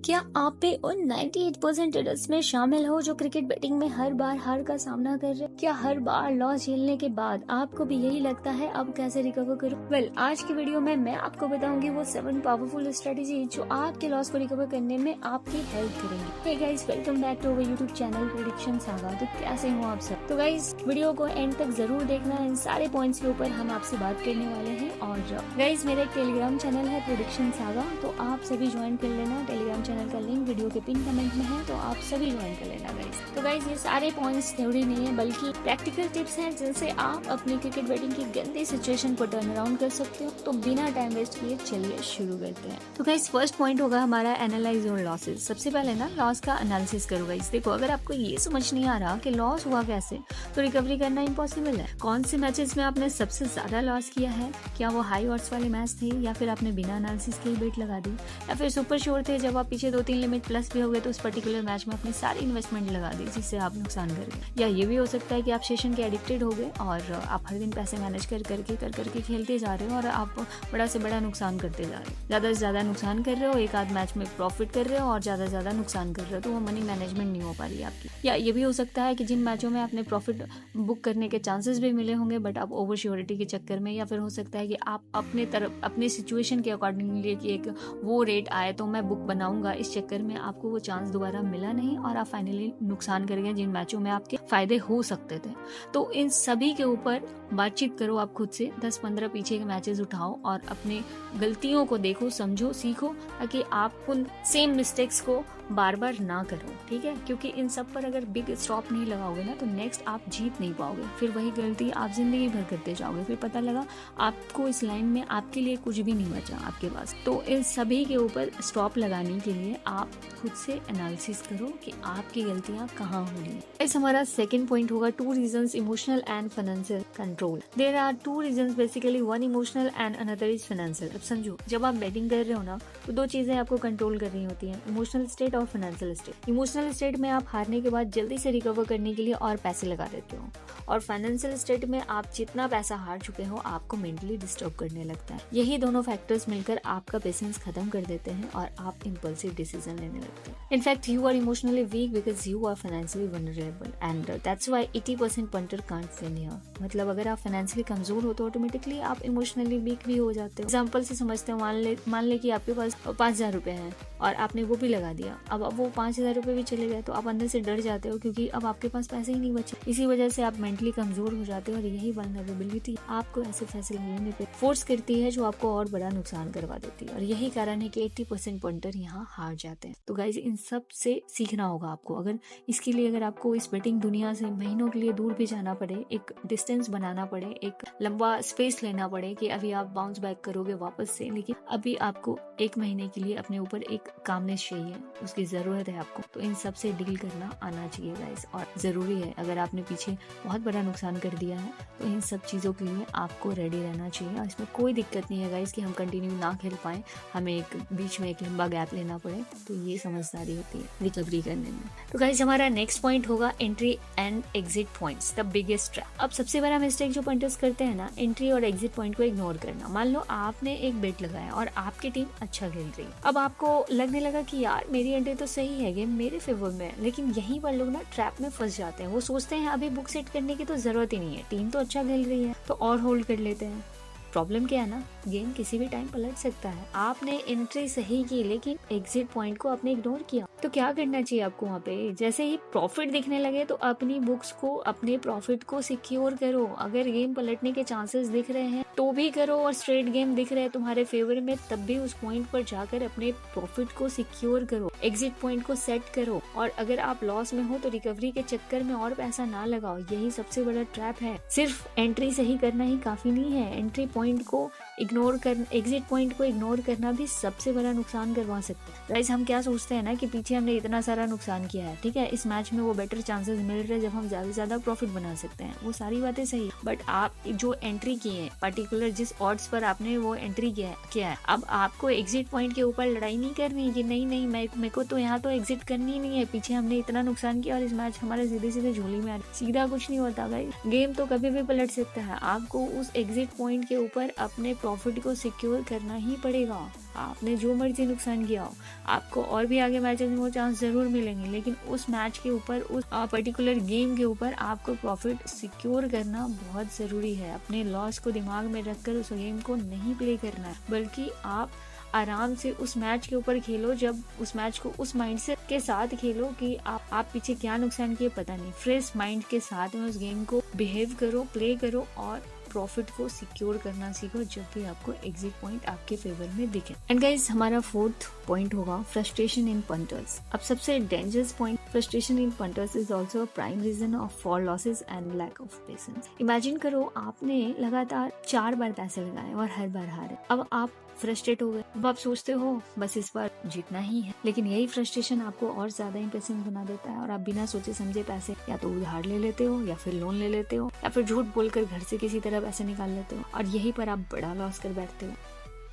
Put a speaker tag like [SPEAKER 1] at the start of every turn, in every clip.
[SPEAKER 1] क्या आप भी उन 98% ट्रेडर्स में शामिल हो जो क्रिकेट बैटिंग में हर बार हार का सामना कर रहे हैं? क्या हर बार लॉस झेलने के बाद आपको भी यही लगता है अब कैसे रिकवर करूं? वेल, आज की वीडियो में मैं आपको बताऊंगी वो 7 पावरफुल स्ट्रेटेजी जो आपके लॉस को रिकवर करने में आपकी हेल्प करेंगी। Hey guys, welcome back to our YouTube channel Prediction Saga. तो कैसे हो आप सब? तो गाइस, वीडियो को एंड तक जरूर देखना। इन सारे पॉइंट्स के ऊपर हम आपसे बात करने वाले हैं। और गाइस, मेरा एक टेलीग्राम चैनल है प्रेडिक्शन सागा, तो आप सभी ज्वाइन कर लेना। टेलीग्राम चैनल का लिंक वीडियो के पिन कमेंट में है, तो आप सभी ज्वाइन कर लेना गाइस। तो गाइस, ये सारे पॉइंट्स थ्योरी नहीं है बल्कि प्रैक्टिकल टिप्स हैं जिनसे आप अपनी क्रिकेट बैटिंग की गंदी सिचुएशन को टर्न अराउंड कर सकते हो। तो बिना टाइम वेस्ट किए चलिए शुरू करते हैं। तो गाइस, फर्स्ट पॉइंट होगा हमारा एनालाइज योर लॉसेस। सबसे पहले ना लॉस का एनालिसिस करो गाइस। देखो, अगर आपको ये समझ नहीं आ रहा कि लॉस हुआ कैसे, तो रिकवरी करना इम्पॉसिबल है। कौन से मैचेस में आपने सबसे ज्यादा लॉस किया है? क्या वो हाई ऑड्स वाले मैच थे, या फिर आपने बिना एनालिसिस के ही बेट लगा दी, या फिर सुपर श्योर थे जब आप पीछे 2-3 लिमिट प्लस भी हो गए तो उस पर्टिकुलर मैच में अपनी सारी इन्वेस्टमेंट लगा दी जिससे आप नुकसान कर गए? या ये भी हो सकता है कि आप सेशन के एडिक्टेड हो गए और आप हर दिन पैसे मैनेज कर करके खेलते जा रहे हो और आप बड़ा से बड़ा नुकसान करते जा रहे हो। ज्यादा से ज्यादा नुकसान कर रहे हो, एक आध मैच में प्रॉफिट कर रहे हो और ज्यादा से ज्यादा नुकसान कर रहे हो, तो वो मनी मैनेजमेंट नहीं हो पा रही है आपकी। या ये भी हो सकता है कि जिन मैचों में आपने प्रॉफिट बुक करने के चांसेस भी मिले होंगे बट आप ओवर श्योरिटी के चक्कर में, या फिर हो सकता है कि आप अपने तरफ अपने सिचुएशन के अकॉर्डिंगली कि एक वो रेट आए तो मैं बुक बनाऊंगा, इस चक्कर में आपको वो चांस दोबारा मिला नहीं और आप फाइनली नुकसान कर गए जिन मैचों में आपके फायदे हो सकते थे। तो इन सभी के ऊपर बातचीत करो आप खुद से, 10-15 पीछे के मैचेस उठाओ और अपने गलतियों को देखो, समझो, सीखो, ताकि आप उन सेम मिस्टेक्स को बार बार ना करो। ठीक है, क्योंकि इन सब पर अगर बिग स्टॉप नहीं लगाओगे ना तो नेक्स्ट आप जीत नहीं पाओगे। फिर वही गलती आप जिंदगी भर करते जाओगे, फिर पता लगा आपको इस लाइन में आपके लिए कुछ भी नहीं बचा आपके पास। तो इन सभी के ऊपर स्टॉप लगाने के लिए आप खुद से एनालिसिस करो कि आपकी गलतियां कहाँ हो रही है। इस हमारा सेकंड पॉइंट होगा 2 reasons emotional and financial control. There are 2 reasons basically, one emotional and another is financial. अब समझो, जब आप बैटिंग कर रहे हो ना तो 2 चीजें आपको कंट्रोल करनी होती है, इमोशनल स्टेट और फाइनेंशियल स्टेट। इमोशनल स्टेट में आप हारने के बाद जल्दी से रिकवर करने के लिए और पैसे लगा देते हो, और फाइनेंशियल स्टेट में आप जितना पैसा हार चुके हो आपको मेंटली डिस्टर्ब करने लगता है। यही दोनों फैक्टर्स मिलकर आपका पेशेंस खत्म कर देते हैं और आप इम्पल्सिव डिसीजन लेने लगते हैं। In fact you are emotionally weak because you are financially vulnerable and that's why 80% punter can't win here. मतलब अगर आप फाइनेंशियली कमजोर हो तो ऑटोमेटिकली आप इमोशनली वीक भी हो जाते हो। एग्जाम्पल से समझते हो, मान ले कि आपके पास 5,000 रुपए हैं और आपने वो भी लगा दिया। अब वो 5,000 रुपए भी चले गए तो आप अंदर से डर जाते हो क्योंकि अब आपके पास पैसे ही नहीं बचे। इसी वजह से आप मेंटली कमजोर हो जाते हो और यही वल्नरेबिलिटी आपको ऐसे फैसले लेने पे फोर्स करती है जो आपको और बड़ा नुकसान करवा देती है। और यही कारण है कि 80% पॉइंटर यहाँ हार जाते हैं। तो गाइज, इन सब से सीखना होगा आपको। अगर इसके लिए अगर आपको इस बेटिंग दुनिया से महीनों के लिए दूर भी जाना पड़े, एक डिस्टेंस बनाना पड़े, एक लंबा स्पेस लेना पड़े कि अभी आप बाउंस बैक करोगे वापस से, लेकिन अभी आपको 1 महीने के लिए अपने ऊपर एक कामनेस चाहिए, उसकी जरूरत है आपको। तो इन सब से डील करना आना चाहिए गाइस, और जरूरी है। अगर आपने पीछे बहुत बड़ा नुकसान कर दिया है तो इन सब चीजों के लिए आपको रेडी रहना चाहिए। और इसमें कोई दिक्कत नहीं है गाइस कि हम कंटिन्यू ना खेल पाए, हमें एक बीच में एक लंबा गैप लेना पड़े, तो ये समझदारी होती है रिकवरी करने में। तो गाइस, हमारा नेक्स्ट पॉइंट होगा entry and exit points, the biggest trap. अब सबसे बड़ा मिस्टेक जो पॉइंटर्स करते हैं ना, एंट्री और एग्जिट पॉइंट को इग्नोर करना। मान लो आपने एक बेट लगाया और आपकी टीम अच्छा खेल रही है। अब आपको लगने लगा कि यार मेरी एंट्री तो सही है, गेम मेरे फेवर में है, लेकिन यहीं पर लोग ना ट्रैप में फंस जाते हैं। वो सोचते हैं अभी बुक सेट करने की तो जरूरत ही नहीं है, टीम तो अच्छा खेल रही है, तो और होल्ड कर लेते हैं। प्रॉब्लम क्या है ना, गेम किसी भी टाइम पलट सकता है। आपने एंट्री सही की लेकिन एग्जिट पॉइंट को आपने इग्नोर किया, तो क्या करना चाहिए आपको वहाँ पे? जैसे ही प्रॉफिट दिखने लगे तो अपनी बुक्स को, अपने प्रॉफिट को सिक्योर करो। अगर गेम पलटने के चांसेस दिख रहे हैं तो भी करो, और स्ट्रेट गेम दिख रहे हैं तुम्हारे फेवर में तब भी उस पॉइंट पर जाकर अपने प्रॉफिट को सिक्योर करो, एग्जिट पॉइंट को सेट करो। और अगर आप लॉस में हो तो रिकवरी के चक्कर में और पैसा ना लगाओ, यही सबसे बड़ा ट्रैप है। सिर्फ एंट्री सही करना ही काफी नहीं है, एंट्री पॉइंट को इग्नोर कर, एग्जिट पॉइंट को इग्नोर करना भी सबसे बड़ा नुकसान करवा सकता है। गाइस, हम क्या सोचते हैं ना कि पीछे हमने इतना सारा नुकसान किया है, ठीक है, इस मैच में वो बेटर चांसेस मिल रहे हैं जब हम ज्यादा से ज्यादा प्रॉफिट बना सकते हैं, वो सारी बातें सही, बट आप जो एंट्री किए हैं, पर्टिकुलर जिस ऑड्स पर आपने वो एंट्री किया है, अब आपको एग्जिट पॉइंट के ऊपर लड़ाई नहीं करनी कि नहीं मेरे को तो यहाँ तो एग्जिट करनी नहीं है, पीछे हमने इतना नुकसान किया और इस मैच हमारे सीधे झोली में आ रही। सीधा कुछ नहीं होता गाइस, गेम तो कभी भी पलट सकता है। आपको उस एग्जिट पॉइंट के ऊपर अपने प्रॉफिट को सिक्योर करना ही पड़ेगा। आपने जो मर्जी नुकसान किया हो, आपको और भी आगे मैचेस में वो चांस जरूर मिलेंगे, लेकिन उस मैच के ऊपर, उस पर्टिकुलर गेम के ऊपर आपको प्रॉफिट सिक्योर करना बहुत जरूरी है। अपने लॉस को दिमाग में रखकर उस गेम को नहीं प्ले करना है, बल्कि आप आराम से उस मैच के ऊपर खेलो। जब उस मैच को उस माइंडसेट के साथ खेलो कि आप पीछे क्या नुकसान किए पता नहीं, फ्रेश माइंड के साथ में उस गेम को बिहेव करो, प्ले करो और प्रॉफिट को सिक्योर करना सीखो जब भी आपको एग्जिट पॉइंट आपके फेवर में दिखे। एंड गाइस, हमारा 4th पॉइंट होगा फ्रस्ट्रेशन इन पंटर्स। अब सबसे dangerous point, frustration in punters is also a prime reason of for losses and lack of patience. Imagine करो आपने लगातार 4 बार पैसे लगाए और हर बार हारे। अब आप फ्रस्ट्रेट हो गए। अब आप सोचते हो बस इस बार जीतना ही है, लेकिन यही फ्रस्ट्रेशन आपको और ज्यादा इम्पेशेंट बना देता है और आप बिना सोचे समझे पैसे या तो उधार ले लेते हो या फिर लोन ले लेते हो या फिर झूठ बोलकर घर से किसी तरह पैसे निकाल लेते हो और यहीं पर आप बड़ा लॉस कर बैठते हो।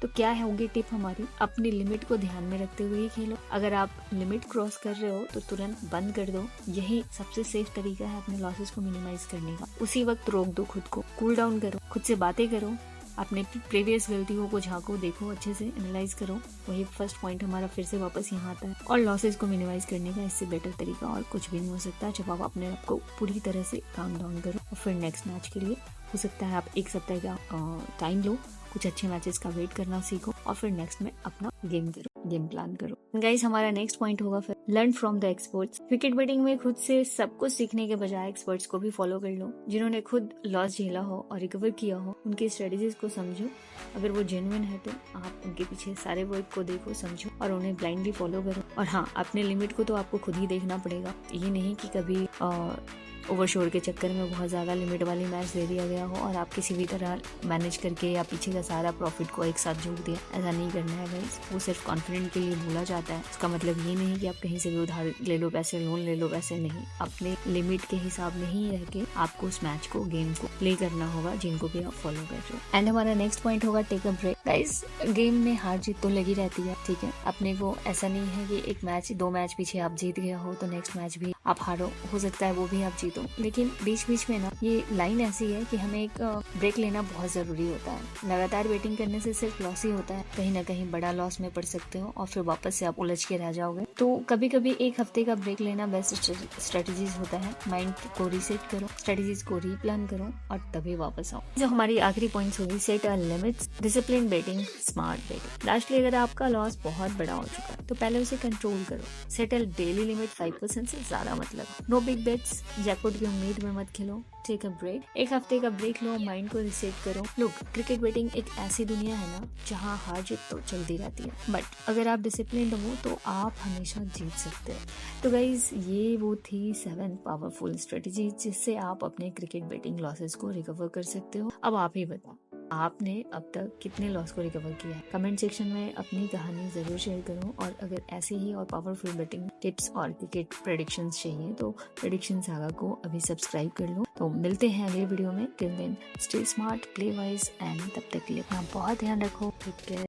[SPEAKER 1] तो क्या है होगी टिप हमारी, अपनी लिमिट को ध्यान में रखते हुए ही खेलो। अगर आप लिमिट क्रॉस कर रहे हो तो तुरंत बंद कर दो। यही सबसे सेफ तरीका है अपने लॉसेस को मिनिमाइज करने का। उसी वक्त रोक दो खुद को, कूल डाउन करो, खुद से बातें करो, अपने प्रीवियस गलतियों को झांको, देखो, अच्छे से एनालाइज करो। वही फर्स्ट पॉइंट हमारा फिर से वापस यहाँ आता है। और लॉसेस को मिनिमाइज करने का इससे बेटर तरीका और कुछ भी नहीं हो सकता जब आप अपने आप को पूरी तरह से काम डाउन करो। और फिर नेक्स्ट मैच के लिए हो सकता है आप 1 सप्ताह का टाइम लो, कुछ अच्छे मैचेस का वेट करना सीखो और फिर नेक्स्ट में अपना गेम करो, गेम प्लान करो। गाइस, हमारा नेक्स्ट पॉइंट होगा फिर learn from the experts. Cricket betting में खुद से सब कुछ सीखने के बजाय एक्सपर्ट्स को भी फॉलो कर लो, जिन्होंने खुद लॉस झेला हो और रिकवर किया हो। उनकी स्ट्रेटेजीज को समझो, अगर वो जेन्युइन है तो आप उनके पीछे सारे वर्क को देखो, समझो और उन्हें ब्लाइंडली फॉलो करो। और हाँ, अपने लिमिट को तो आपको खुद ही देखना पड़ेगा। ये नहीं कि कभी ओवरशोर के चक्कर में बहुत ज्यादा लिमिट वाली मैच दे दिया गया हो और आप किसी भी तरह मैनेज करके या पीछे का सारा प्रॉफिट को एक साथ जोड़ दिया। ऐसा नहीं करना है गाइस। वो सिर्फ कॉन्फिडेंट के लिए बोला जाता है। उसका मतलब ये नहीं कि आप कहीं से भी उधार ले लो पैसे, लोन ले लो पैसे, नहीं। अपने लिमिट के हिसाब में ही रह के आपको उस मैच को, गेम को प्ले करना होगा, जिनको भी आप फॉलो कर रहे हो। एंड हमारा नेक्स्ट पॉइंट होगा take a break. Guys, game में हार जीत तो लगी रहती है, ठीक है। अपने को ऐसा नहीं है कि एक मैच, 2 मैच पीछे आप जीत गए हो तो नेक्स्ट मैच भी आप हारो। हो सकता है वो भी आप जीतो, लेकिन बीच बीच में ना ये लाइन ऐसी है कि हमें एक ब्रेक लेना बहुत जरूरी होता है। लगातार बेटिंग करने से सिर्फ लॉस ही होता है, कहीं ना कहीं बड़ा लॉस में पड़ सकते हो और फिर वापस से आप उलझ के रह जाओगे। तो कभी कभी 1 हफ्ते का ब्रेक लेना बेस्ट स्ट्रेटेजीज होता है। माइंड को रीसेट करो, स्ट्रेटेजीज को रीप्लान करो और तभी वापस आओ। जो हमारी आखिरी पॉइंट्स होगी, set a limits, discipline betting, smart betting. Lastly, अगर आपका लॉस बहुत बड़ा हो चुका है तो पहले उसे कंट्रोल करो। सेट अ डेली लिमिट, 5% से ज्यादा मतलब। नो बिग बेट्स, जैकपॉट की उम्मीद में मत खेलो। टेक अ ब्रेक, 1 हफ्ते का ब्रेक लो, माइंड को रिसेट करो। लोग, क्रिकेट बेटिंग एक ऐसी दुनिया है ना जहाँ हार जीत तो चलती रहती है, बट अगर आप डिसिप्लिन हो तो आप हमेशा जीत सकते हैं। तो गाइज, ये वो थी 7 पावरफुल स्ट्रेटेजी जिससे आप अपने क्रिकेट बेटिंग लॉसेस को रिकवर कर सकते हो। अब आप ही बताओ, आपने अब तक कितने लॉस को रिकवर किया है? कमेंट सेक्शन में अपनी कहानी जरूर शेयर करो। और अगर ऐसे ही और पावरफुल बेटिंग टिप्स और क्रिकेट प्रेडिक्शंस चाहिए तो प्रेडिक्शन सागा को अभी सब्सक्राइब कर लो। तो मिलते हैं अगले वीडियो में। Till then, stay smart, play wise and तब तक के लिए अपना बहुत ध्यान रखो। Take care.